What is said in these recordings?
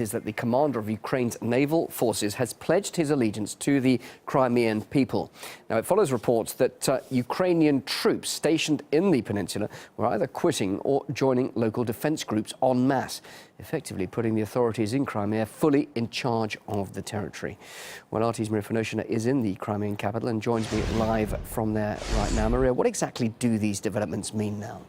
that is that the commander of Ukraine's naval forces has pledged his allegiance to the Crimean people. Now, it follows reports that Ukrainian troops stationed in the peninsula were either quitting or joining local defence groups en masse, effectively putting the authorities in Crimea fully in charge of the territory. Well, RT's Maria Finoshina is in the Crimean capital and joins me live from there right now. Maria, what exactly do these developments mean now?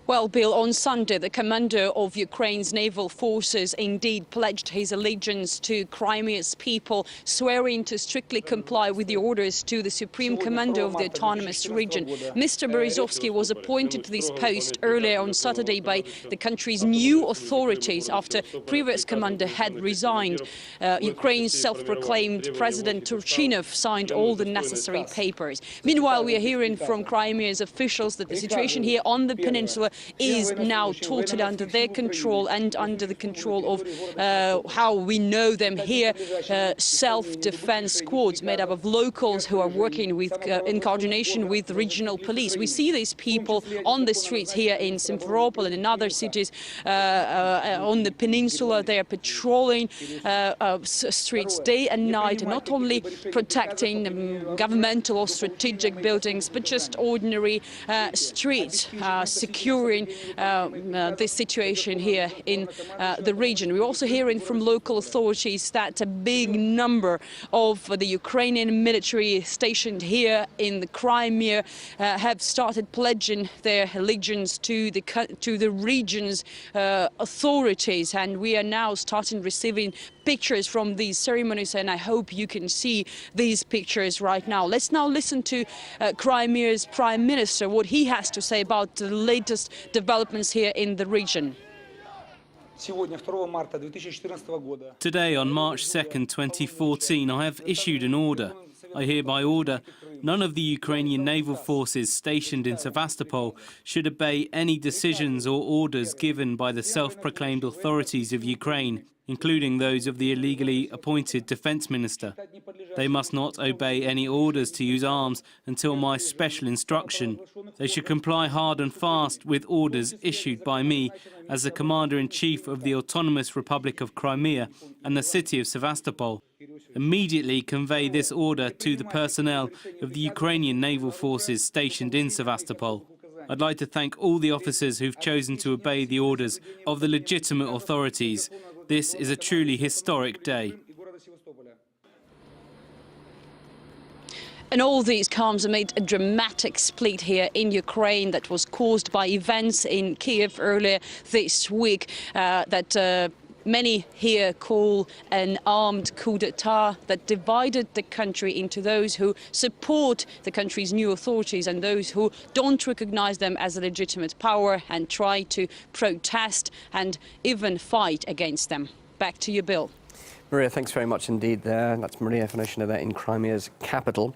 Well, Bill, on Sunday, the commander of Ukraine's naval forces indeed pledged his allegiance to Crimea's people, swearing to strictly comply with the orders to the supreme commander of the autonomous region. Mr. Berezovsky was appointed to this post earlier on Saturday by the country's new authorities after previous commander had resigned. Ukraine's self-proclaimed President Turchinov signed all the necessary papers. Meanwhile, we are hearing from Crimea's officials that the situation here on the peninsula is now totally under their control and under the control of how we know them here, self-defense squads made up of locals who are working with in coordination with regional police. We see these people on the streets here in Simferopol and in other cities on the peninsula. They are patrolling streets day and night, not only protecting governmental or strategic buildings, but just ordinary streets, securing this situation here in the region. We're also hearing from local authorities that a big number of the Ukrainian military stationed here in the Crimea have started pledging their allegiance to the region's authorities, and we are now starting receiving pictures from these ceremonies, and I hope you can see these pictures right now. Let's now listen to Crimea's Prime Minister, what he has to say about the latest developments here in the region. Today, on March 2nd, 2014, I have issued an order. I hereby order none of the Ukrainian naval forces stationed in Sevastopol should obey any decisions or orders given by the self-proclaimed authorities of Ukraine, including those of the illegally appointed defence minister. They must not obey any orders to use arms until my special instruction. They should comply hard and fast with orders issued by me as the Commander-in-Chief of the Autonomous Republic of Crimea and the city of Sevastopol. Immediately convey this order to the personnel of the Ukrainian naval forces stationed in Sevastopol. I'd like to thank all the officers who've chosen to obey the orders of the legitimate authorities. This is a truly historic day. And all these comes amid a dramatic split here in Ukraine that was caused by events in Kiev earlier this week that many here call an armed coup d'etat that divided the country into those who support the country's new authorities and those who don't recognize them as a legitimate power and try to protest and even fight against them. Back to you, Bill. Maria, thanks very much indeed there. That's Maria Finoshina there in Crimea's capital.